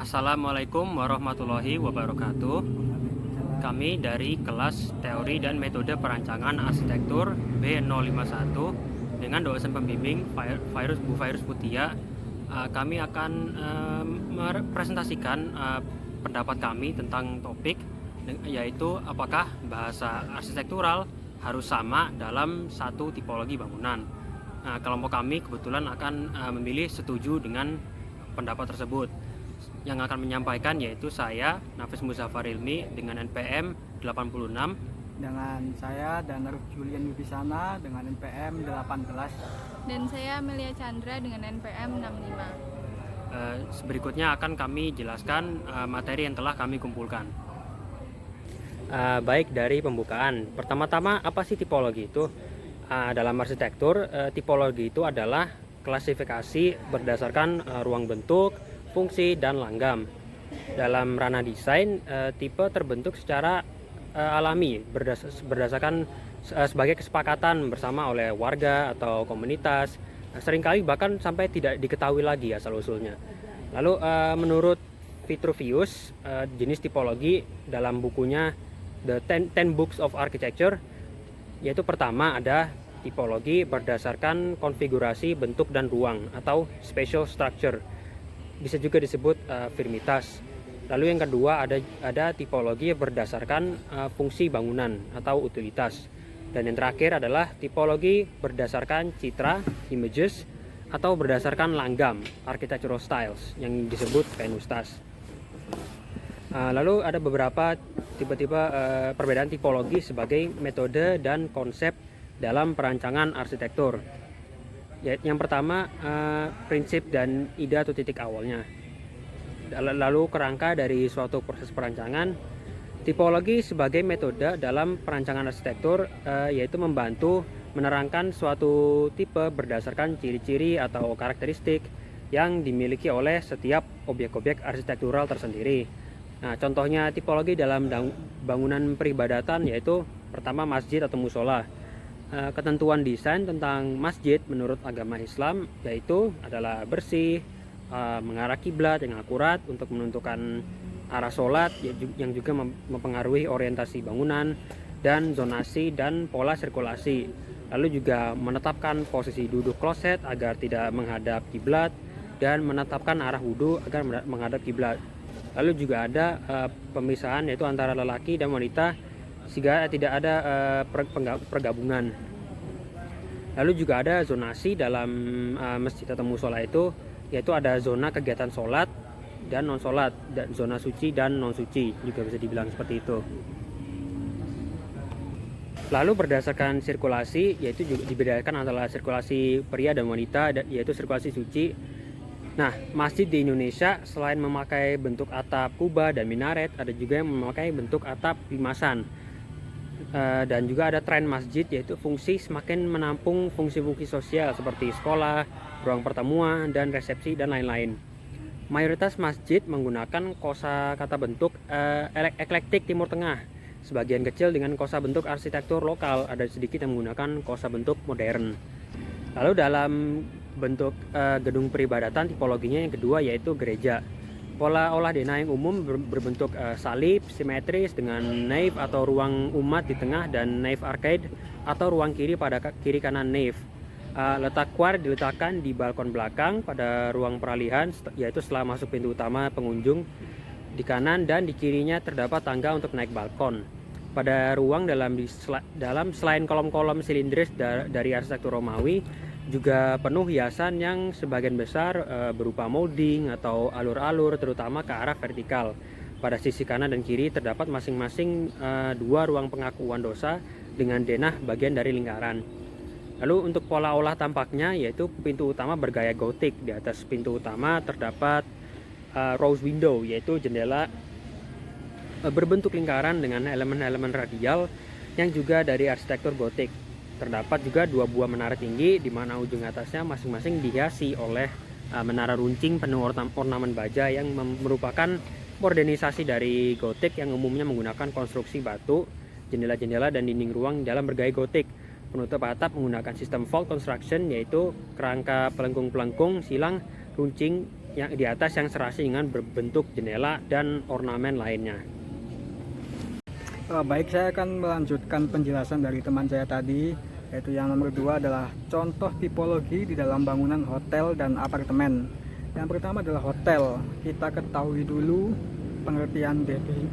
Assalamualaikum warahmatullahi wabarakatuh. Kami dari kelas Teori dan Metode Perancangan Arsitektur B051 dengan dosen pembimbing Bu Virus Mutia. Kami akan mepresentasikan pendapat kami tentang topik, yaitu apakah bahasa arsitektural harus sama dalam satu tipologi bangunan. Kelompok kami kebetulan akan memilih setuju dengan pendapat tersebut. Yang akan menyampaikan yaitu saya, Nafis Muzaffar Ilmi dengan NPM 86, dengan saya Danar Julian Wibisana dengan NPM 18, dan saya Amelia Chandra dengan NPM 65. Berikutnya akan kami jelaskan materi yang telah kami kumpulkan. Baik, dari pembukaan. Pertama-tama, apa sih tipologi itu? Dalam arsitektur, tipologi itu adalah klasifikasi berdasarkan ruang bentuk, fungsi, dan langgam. Dalam ranah desain, tipe terbentuk secara alami berdasarkan sebagai kesepakatan bersama oleh warga atau komunitas, seringkali bahkan sampai tidak diketahui lagi asal-usulnya. Lalu menurut Vitruvius, jenis tipologi dalam bukunya The 10 Books of Architecture, yaitu pertama ada tipologi berdasarkan konfigurasi bentuk dan ruang atau spatial structure, bisa juga disebut firmitas. Lalu yang kedua ada tipologi berdasarkan fungsi bangunan atau utilitas. Dan yang terakhir adalah tipologi berdasarkan citra, images, atau berdasarkan langgam, architectural styles, yang disebut venustas. Lalu ada beberapa tipe-tipe perbedaan tipologi sebagai metode dan konsep dalam perancangan arsitektur. Yang pertama, prinsip dan ide atau titik awalnya. Lalu kerangka dari suatu proses perancangan. Tipologi sebagai metode dalam perancangan arsitektur, yaitu membantu menerangkan suatu tipe berdasarkan ciri-ciri atau karakteristik yang dimiliki oleh setiap objek-objek arsitektural tersendiri. Nah, contohnya tipologi dalam bangunan peribadatan yaitu pertama masjid atau musola. Ketentuan desain tentang masjid menurut agama Islam yaitu adalah bersih, mengarah kiblat yang akurat untuk menentukan arah sholat, yang juga mempengaruhi orientasi bangunan dan zonasi dan pola sirkulasi. Lalu juga menetapkan posisi duduk kloset agar tidak menghadap kiblat dan menetapkan arah wudhu agar menghadap kiblat. Lalu juga ada pemisahan yaitu antara lelaki dan wanita sehingga tidak ada pergabungan. Lalu juga ada zonasi dalam masjid atau musola itu, yaitu ada zona kegiatan sholat dan non sholat, dan zona suci dan non suci, juga bisa dibilang seperti itu. Lalu berdasarkan sirkulasi, yaitu juga dibedakan antara sirkulasi pria dan wanita, yaitu sirkulasi suci. Nah, masjid di Indonesia selain memakai bentuk atap kubah dan minaret, ada juga yang memakai bentuk atap limasan. Dan juga ada tren masjid, yaitu fungsi semakin menampung fungsi-fungsi sosial seperti sekolah, ruang pertemuan, dan resepsi, dan lain-lain. Mayoritas masjid menggunakan kosa kata bentuk eklektik Timur Tengah. Sebagian kecil dengan kosa bentuk arsitektur lokal, ada sedikit yang menggunakan kosa bentuk modern. Lalu dalam bentuk gedung peribadatan, tipologinya yang kedua yaitu gereja. Pola olah denah yang umum berbentuk salib simetris dengan nave atau ruang umat di tengah dan nave arcade atau ruang kiri pada kiri kanan nave. Letak kuar diletakkan di balkon belakang pada ruang peralihan, yaitu setelah masuk pintu utama pengunjung. Di kanan dan di kirinya terdapat tangga untuk naik balkon. Pada ruang dalam selain kolom-kolom silindris dari arsitektur Romawi, juga penuh hiasan yang sebagian besar berupa molding atau alur-alur, terutama ke arah vertikal. Pada sisi kanan dan kiri terdapat masing-masing dua ruang pengakuan dosa dengan denah bagian dari lingkaran. Lalu untuk pola olah tampaknya, yaitu pintu utama bergaya gotik. Di atas pintu utama terdapat rose window, yaitu jendela berbentuk lingkaran dengan elemen-elemen radial yang juga dari arsitektur gotik. Terdapat juga dua buah menara tinggi di mana ujung atasnya masing-masing dihiasi oleh menara runcing penuh ornamen baja yang merupakan modernisasi dari gotik yang umumnya menggunakan konstruksi batu, jendela-jendela dan dinding ruang dalam bergaya gotik. Penutup atap menggunakan sistem vault construction, yaitu kerangka pelengkung-pelengkung, silang, runcing yang di atas yang serasi dengan berbentuk jendela dan ornamen lainnya. Baik, saya akan melanjutkan penjelasan dari teman saya tadi, yaitu yang nomor 2 adalah contoh tipologi di dalam bangunan hotel dan apartemen. Yang pertama adalah hotel. Kita ketahui dulu pengertian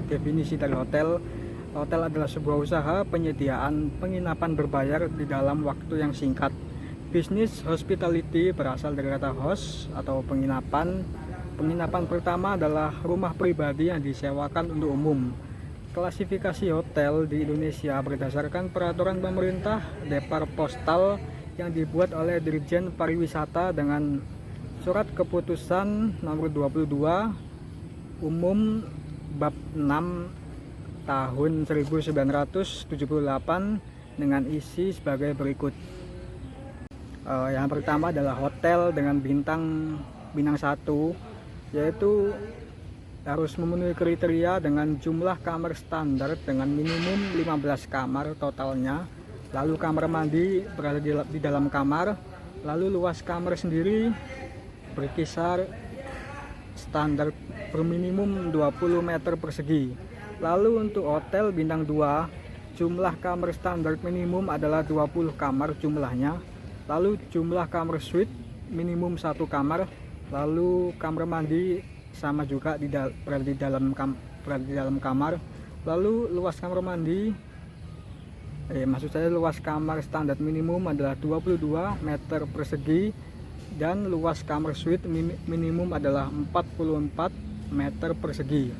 definisi dari hotel. Hotel adalah sebuah usaha penyediaan penginapan berbayar di dalam waktu yang singkat. Bisnis hospitality berasal dari kata host atau penginapan. Penginapan pertama adalah rumah pribadi yang disewakan untuk umum. Klasifikasi hotel di Indonesia berdasarkan peraturan pemerintah Depar Postal yang dibuat oleh Dirjen Pariwisata dengan surat keputusan nomor 22 umum bab 6 tahun 1978 dengan isi sebagai berikut. Yang pertama adalah hotel dengan bintang 1, yaitu harus memenuhi kriteria dengan jumlah kamar standar dengan minimum 15 kamar totalnya, lalu kamar mandi berada di dalam kamar, lalu luas kamar sendiri berkisar standar berminimum 20 meter persegi. Lalu untuk hotel bintang 2, jumlah kamar standar minimum adalah 20 kamar jumlahnya, lalu jumlah kamar suite minimum 1 kamar, lalu kamar mandi sama juga berada di dalam kamar, lalu luas kamar mandi luas kamar standar minimum adalah 22 meter persegi dan luas kamar suite minimum adalah 44 meter persegi.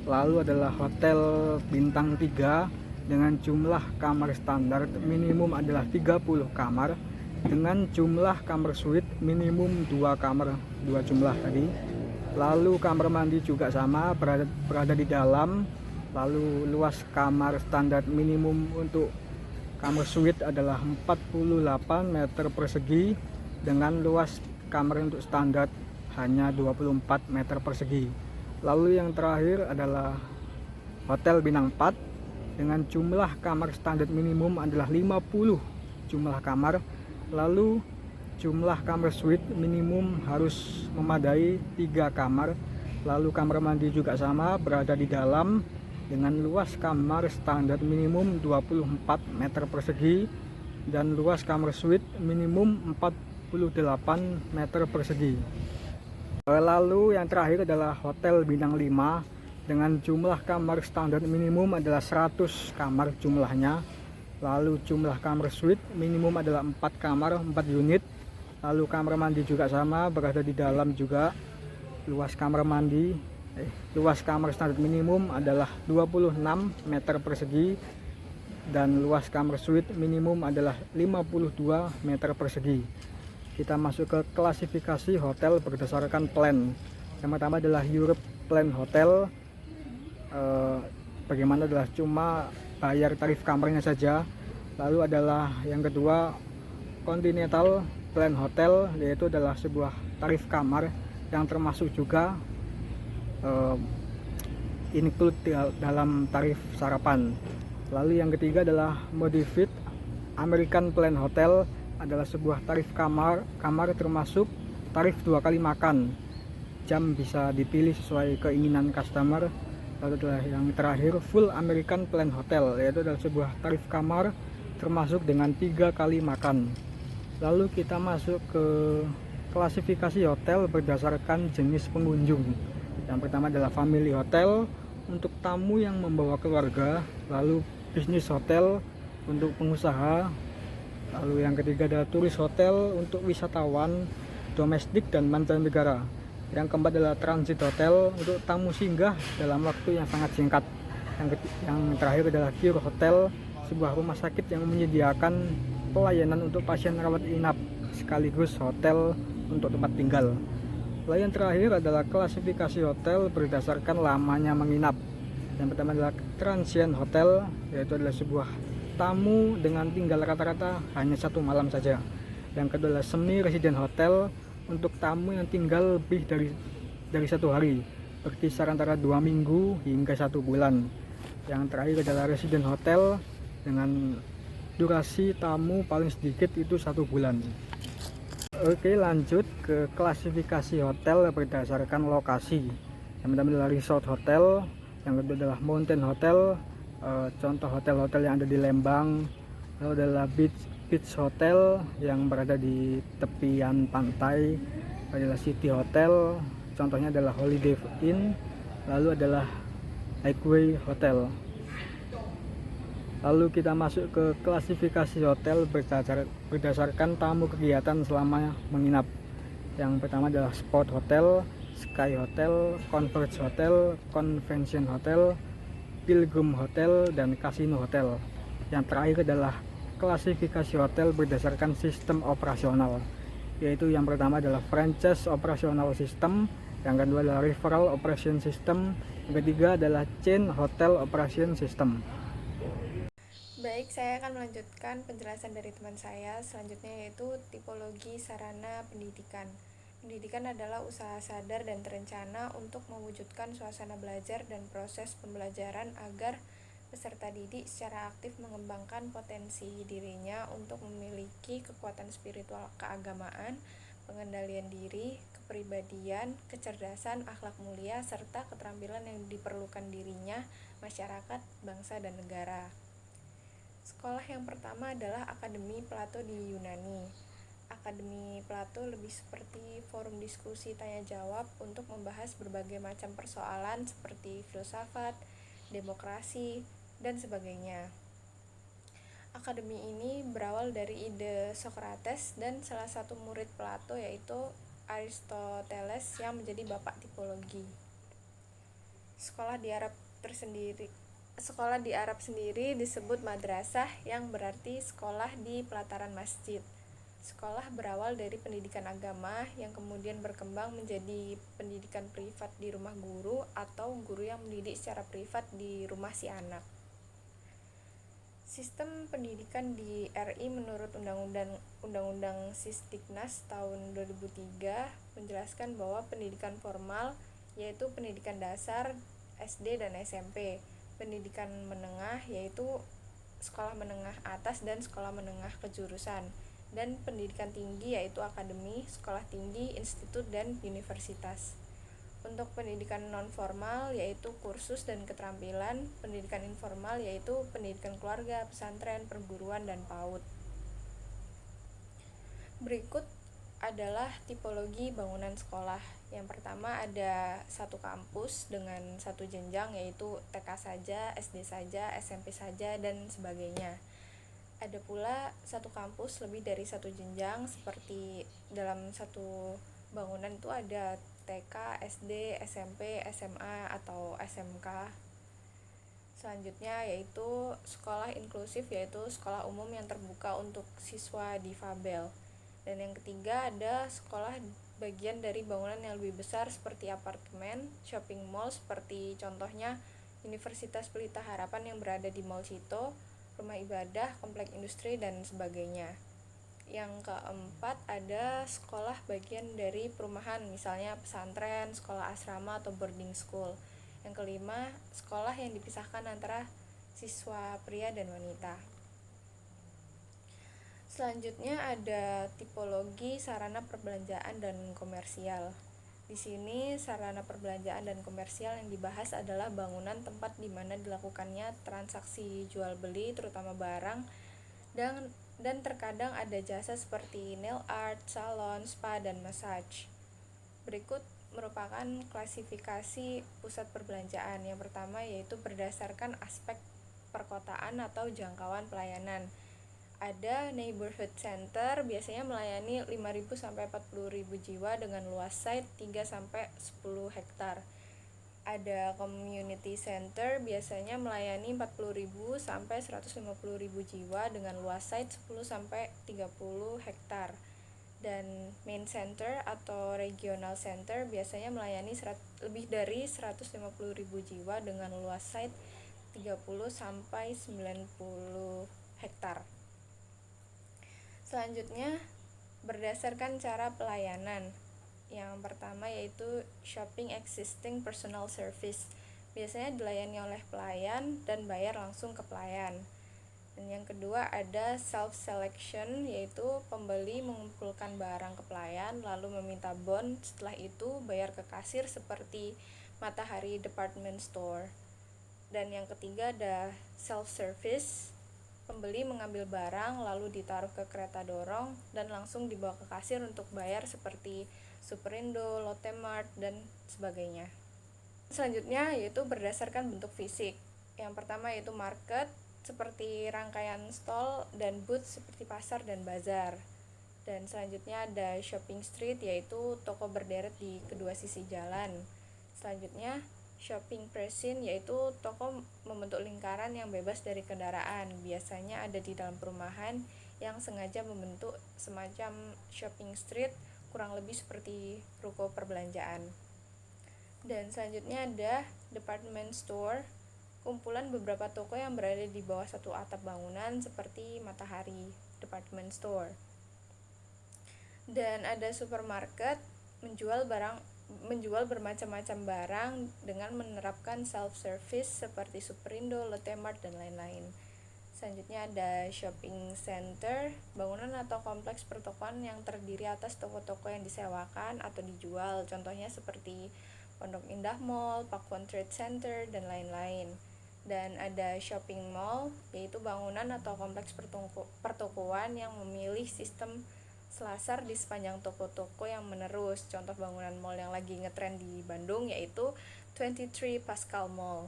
Lalu adalah hotel bintang 3 dengan jumlah kamar standar minimum adalah 30 kamar dengan jumlah kamar suite minimum 2 kamar, 2 jumlah tadi. Lalu kamar mandi juga sama, berada di dalam. Lalu luas kamar standar minimum untuk kamar suite adalah 48 meter persegi dengan luas kamar untuk standar hanya 24 meter persegi. Lalu yang terakhir adalah hotel bintang 4 dengan jumlah kamar standar minimum adalah 50 jumlah kamar. Lalu jumlah kamar suite minimum harus memadai 3 kamar. Lalu kamar mandi juga sama, berada di dalam dengan luas kamar standar minimum 24 meter persegi dan luas kamar suite minimum 48 meter persegi. Lalu yang terakhir adalah hotel bintang 5 dengan jumlah kamar standar minimum adalah 100 kamar jumlahnya. Lalu jumlah kamar suite minimum adalah 4 kamar, 4 unit. Lalu kamar mandi juga sama, berada di dalam juga. Luas kamar standar minimum adalah 26 meter persegi dan luas kamar suite minimum adalah 52 meter persegi. Kita masuk ke klasifikasi hotel berdasarkan plan. Yang pertama adalah Europe Plan Hotel. Bagaimana adalah cuma bayar tarif kamarnya saja. Lalu adalah yang kedua Continental Plan Hotel, yaitu adalah sebuah tarif kamar yang termasuk juga include dalam tarif sarapan. Lalu yang ketiga adalah Modified American Plan Hotel, adalah sebuah tarif kamar termasuk tarif 2 kali makan. Jam bisa dipilih sesuai keinginan customer. Lalu adalah yang terakhir Full American Plan Hotel, yaitu adalah sebuah tarif kamar termasuk dengan 3 kali makan. Lalu kita masuk ke klasifikasi hotel berdasarkan jenis pengunjung. Yang pertama adalah family hotel untuk tamu yang membawa keluarga, lalu business hotel untuk pengusaha, lalu yang ketiga adalah turis hotel untuk wisatawan domestik dan mancanegara. Yang keempat adalah transit hotel untuk tamu singgah dalam waktu yang sangat singkat. Yang terakhir adalah cure hotel, sebuah rumah sakit yang menyediakan pelayanan untuk pasien rawat inap sekaligus hotel untuk tempat tinggal. Lalu yang terakhir adalah klasifikasi hotel berdasarkan lamanya menginap. Yang pertama adalah transient hotel, yaitu adalah sebuah tamu dengan tinggal rata-rata hanya 1 malam saja. Yang kedua adalah semi resident hotel untuk tamu yang tinggal lebih dari 1 hari, berkisar antara 2 minggu hingga 1 bulan. Yang terakhir adalah resident hotel dengan durasi tamu paling sedikit itu 1 bulan. Oke, lanjut ke klasifikasi hotel berdasarkan lokasi. Yang pertama adalah resort hotel, yang kedua adalah mountain hotel, contoh hotel-hotel yang ada di Lembang. Lalu adalah beach hotel yang berada di tepian pantai, adalah city hotel, contohnya adalah Holiday Inn. Lalu adalah Highway hotel. Lalu kita masuk ke klasifikasi hotel berdasarkan tamu kegiatan selama menginap. Yang pertama adalah sport hotel, sky hotel, converge hotel, convention hotel, pilgrim hotel, dan casino hotel. Yang terakhir adalah klasifikasi hotel berdasarkan sistem operasional, yaitu yang pertama adalah franchise operational system, yang kedua adalah referral operation system, yang ketiga adalah chain hotel operation system. Baik, saya akan melanjutkan penjelasan dari teman saya selanjutnya, yaitu tipologi sarana pendidikan. Pendidikan adalah usaha sadar dan terencana untuk mewujudkan suasana belajar dan proses pembelajaran agar peserta didik secara aktif mengembangkan potensi dirinya untuk memiliki kekuatan spiritual keagamaan, pengendalian diri, kepribadian, kecerdasan, akhlak mulia, serta keterampilan yang diperlukan dirinya, masyarakat, bangsa, dan negara. Sekolah yang pertama adalah Akademi Plato di Yunani. Akademi Plato lebih seperti forum diskusi tanya-jawab untuk membahas berbagai macam persoalan seperti filsafat, demokrasi, dan sebagainya. Akademi ini berawal dari ide Socrates dan salah satu murid Plato yaitu Aristoteles yang menjadi bapak tipologi. Sekolah di Arab sendiri disebut madrasah, yang berarti sekolah di pelataran masjid. Sekolah berawal dari pendidikan agama yang kemudian berkembang menjadi pendidikan privat di rumah guru atau guru yang mendidik secara privat di rumah si anak. Sistem pendidikan di RI menurut Undang-Undang Sisdiknas tahun 2003 menjelaskan bahwa pendidikan formal yaitu pendidikan dasar SD dan SMP, pendidikan menengah yaitu sekolah menengah atas dan sekolah menengah kejurusan, dan pendidikan tinggi yaitu akademi, sekolah tinggi, institut, dan universitas. Untuk pendidikan non-formal yaitu kursus dan keterampilan, pendidikan informal yaitu pendidikan keluarga, pesantren, perguruan, dan PAUD. Berikut adalah tipologi bangunan sekolah. Yang pertama ada satu kampus dengan satu jenjang yaitu TK saja, SD saja, SMP saja, dan sebagainya. Ada pula satu kampus lebih dari satu jenjang, seperti dalam satu bangunan itu ada TK, SD, SMP, SMA, atau SMK. Selanjutnya yaitu sekolah inklusif, yaitu sekolah umum yang terbuka untuk siswa difabel. Dan yang ketiga ada sekolah bagian dari bangunan yang lebih besar seperti apartemen, shopping mall seperti contohnya Universitas Pelita Harapan yang berada di Mall Cito, rumah ibadah, komplek industri, dan sebagainya. Yang keempat ada sekolah bagian dari perumahan, misalnya pesantren, sekolah asrama, atau boarding school. Yang kelima, sekolah yang dipisahkan antara siswa pria dan wanita. Selanjutnya ada tipologi sarana perbelanjaan dan komersial. Di sini sarana perbelanjaan dan komersial yang dibahas adalah bangunan tempat di mana dilakukannya transaksi jual beli terutama barang, dan terkadang ada jasa seperti nail art, salon, spa, dan massage. Berikut merupakan klasifikasi pusat perbelanjaan. Yang pertama yaitu berdasarkan aspek perkotaan atau jangkauan pelayanan. Ada neighborhood center, biasanya melayani 5.000 sampai 40.000 jiwa dengan luas site 3 sampai 10 hektar. Ada community center, biasanya melayani 40.000 sampai 150.000 jiwa dengan luas site 10 sampai 30 hektar. Dan main center atau regional center biasanya melayani lebih dari 150.000 jiwa dengan luas site 30 sampai 90 hektar. Selanjutnya, berdasarkan cara pelayanan. Yang pertama yaitu shopping existing personal service. Biasanya dilayani oleh pelayan dan bayar langsung ke pelayan. Dan yang kedua ada self selection, yaitu pembeli mengumpulkan barang ke pelayan lalu meminta bon, setelah itu bayar ke kasir seperti Matahari Department Store. Dan yang ketiga ada self service, pembeli mengambil barang lalu ditaruh ke kereta dorong dan langsung dibawa ke kasir untuk bayar seperti Superindo, Lotte Mart, dan sebagainya. Selanjutnya yaitu berdasarkan bentuk fisik. Yang pertama yaitu market, seperti rangkaian stall, dan booth seperti pasar dan bazar. Dan selanjutnya ada shopping street, yaitu toko berderet di kedua sisi jalan. Selanjutnya shopping precinct, yaitu toko membentuk lingkaran yang bebas dari kendaraan, biasanya ada di dalam perumahan yang sengaja membentuk semacam shopping street, kurang lebih seperti ruko perbelanjaan. Dan selanjutnya ada department store, kumpulan beberapa toko yang berada di bawah satu atap bangunan seperti Matahari Department Store. Dan ada supermarket, menjual bermacam-macam barang dengan menerapkan self-service seperti Superindo, Lotte Mart, dan lain-lain. Selanjutnya ada shopping center, bangunan atau kompleks pertokoan yang terdiri atas toko-toko yang disewakan atau dijual, contohnya seperti Pondok Indah Mall, Pakuan Trade Center, dan lain-lain. Dan ada shopping mall, yaitu bangunan atau kompleks pertokoan yang memilih sistem selasar di sepanjang toko-toko yang menerus. Contoh bangunan mall yang lagi ngetren di Bandung yaitu 23 Pascal Mall.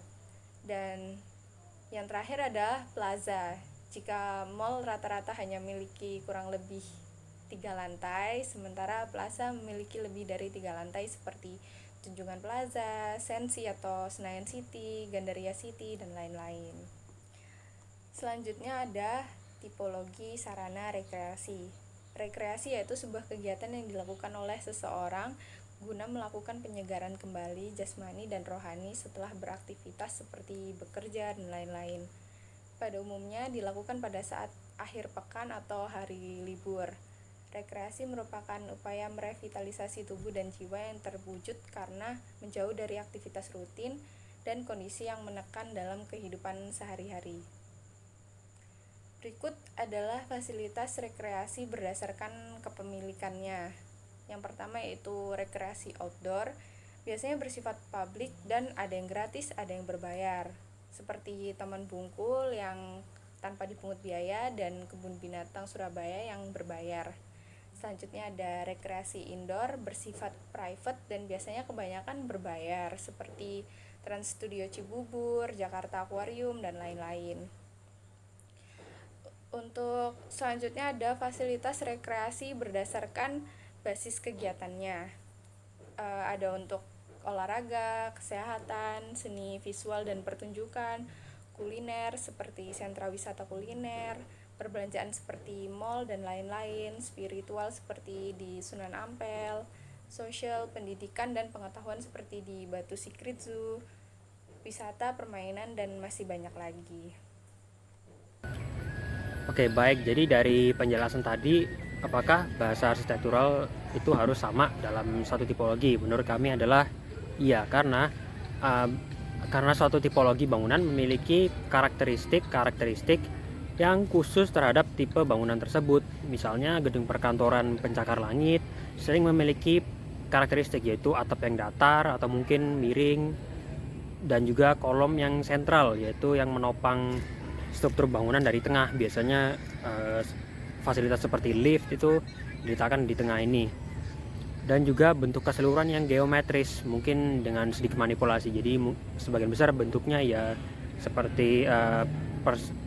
Dan yang terakhir ada plaza. Jika mall rata-rata hanya memiliki kurang lebih 3 lantai, sementara plaza memiliki lebih dari 3 lantai seperti Tunjungan Plaza, Sensi atau Senayan City, Gandaria City, dan lain-lain. Selanjutnya ada tipologi sarana rekreasi. Rekreasi yaitu sebuah kegiatan yang dilakukan oleh seseorang guna melakukan penyegaran kembali jasmani dan rohani setelah beraktivitas seperti bekerja dan lain-lain. Pada umumnya dilakukan pada saat akhir pekan atau hari libur. Rekreasi merupakan upaya merevitalisasi tubuh dan jiwa yang terwujud karena menjauh dari aktivitas rutin dan kondisi yang menekan dalam kehidupan sehari-hari. Berikut adalah fasilitas rekreasi berdasarkan kepemilikannya. Yang pertama yaitu rekreasi outdoor, biasanya bersifat publik dan ada yang gratis, ada yang berbayar. Seperti Taman Bungkul yang tanpa dipungut biaya dan Kebun Binatang Surabaya yang berbayar. Selanjutnya ada rekreasi indoor bersifat private dan biasanya kebanyakan berbayar seperti Trans Studio Cibubur, Jakarta Aquarium, dan lain-lain. Untuk selanjutnya ada fasilitas rekreasi berdasarkan basis kegiatannya. Ada untuk olahraga, kesehatan, seni visual dan pertunjukan, kuliner seperti sentra wisata kuliner, perbelanjaan seperti mall dan lain-lain, spiritual seperti di Sunan Ampel, sosial, pendidikan dan pengetahuan seperti di Batu Secret Zoo, wisata, permainan, dan masih banyak lagi. Oke, baik. Jadi dari penjelasan tadi, apakah bahasa arsitektural itu harus sama dalam satu tipologi? Menurut kami adalah iya, karena suatu tipologi bangunan memiliki karakteristik yang khusus terhadap tipe bangunan tersebut. Misalnya gedung perkantoran pencakar langit sering memiliki karakteristik yaitu atap yang datar atau mungkin miring, dan juga kolom yang sentral yaitu yang menopang struktur bangunan dari tengah. Biasanya fasilitas seperti lift itu diletakkan di tengah ini. Dan juga bentuk keseluruhan yang geometris, mungkin dengan sedikit manipulasi. Jadi sebagian besar bentuknya ya seperti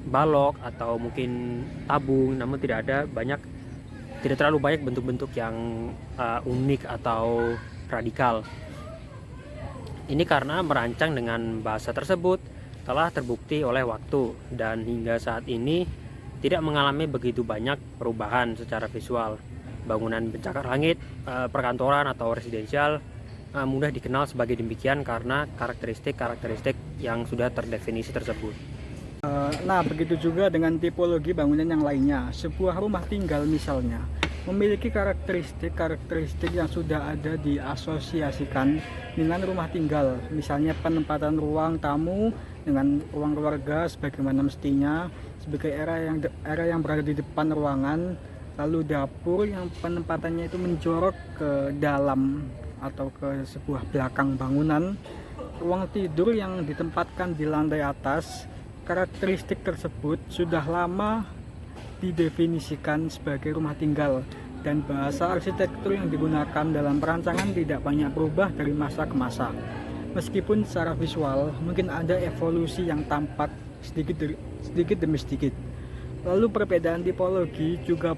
balok atau mungkin tabung, namun tidak terlalu banyak bentuk-bentuk yang unik atau radikal. Ini karena merancang dengan bahasa tersebut telah terbukti oleh waktu dan hingga saat ini tidak mengalami begitu banyak perubahan secara visual. Bangunan pencakar langit, perkantoran atau residensial mudah dikenal sebagai demikian karena karakteristik yang sudah terdefinisi tersebut. Nah, begitu juga dengan tipologi bangunan yang lainnya. Sebuah rumah tinggal misalnya memiliki karakteristik yang sudah ada diasosiasikan dengan rumah tinggal. Misalnya penempatan ruang tamu dengan ruang keluarga sebagaimana mestinya, sebagai area yang berada di depan ruangan, lalu dapur yang penempatannya itu menjorok ke dalam atau ke sebuah belakang bangunan, ruang tidur yang ditempatkan di lantai atas. Karakteristik tersebut sudah lama didefinisikan sebagai rumah tinggal, dan bahasa arsitektur yang digunakan dalam perancangan tidak banyak berubah dari masa ke masa. Meskipun secara visual mungkin ada evolusi yang tampak sedikit demi sedikit. Lalu perbedaan tipologi juga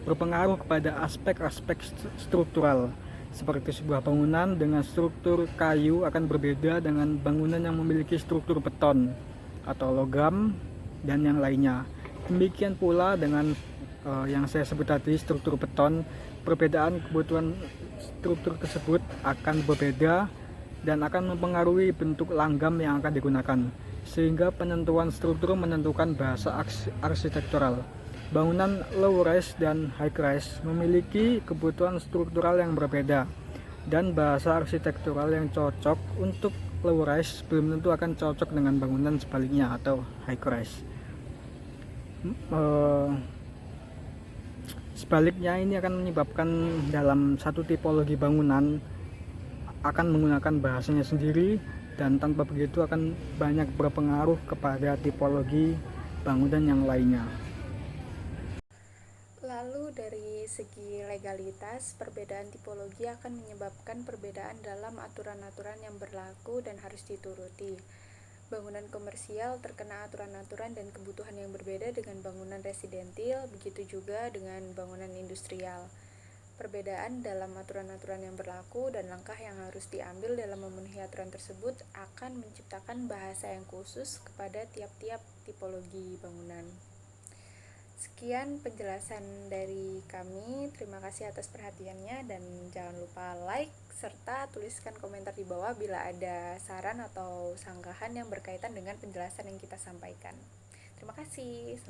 berpengaruh kepada aspek-aspek struktural. Seperti sebuah bangunan dengan struktur kayu akan berbeda dengan bangunan yang memiliki struktur beton atau logam dan yang lainnya. Demikian pula dengan yang saya sebut tadi, struktur beton. Perbedaan kebutuhan struktur tersebut akan berbeda dan akan mempengaruhi bentuk langgam yang akan digunakan, sehingga penentuan struktur menentukan bahasa arsitektural. Bangunan low rise dan high rise memiliki kebutuhan struktural yang berbeda, dan bahasa arsitektural yang cocok untuk low rise belum tentu akan cocok dengan bangunan sebaliknya atau high rise. Sebaliknya, ini akan menyebabkan dalam satu tipologi bangunan akan menggunakan bahasanya sendiri, dan tanpa begitu akan banyak berpengaruh kepada tipologi bangunan yang lainnya. Lalu dari segi legalitas, perbedaan tipologi akan menyebabkan perbedaan dalam aturan-aturan yang berlaku dan harus dituruti. Bangunan komersial terkena aturan-aturan dan kebutuhan yang berbeda dengan bangunan residentil, begitu juga dengan bangunan industrial. Perbedaan dalam aturan-aturan yang berlaku dan langkah yang harus diambil dalam memenuhi aturan tersebut akan menciptakan bahasa yang khusus kepada tiap-tiap tipologi bangunan. Sekian penjelasan dari kami. Terima kasih atas perhatiannya, dan jangan lupa like serta tuliskan komentar di bawah bila ada saran atau sanggahan yang berkaitan dengan penjelasan yang kita sampaikan. Terima kasih.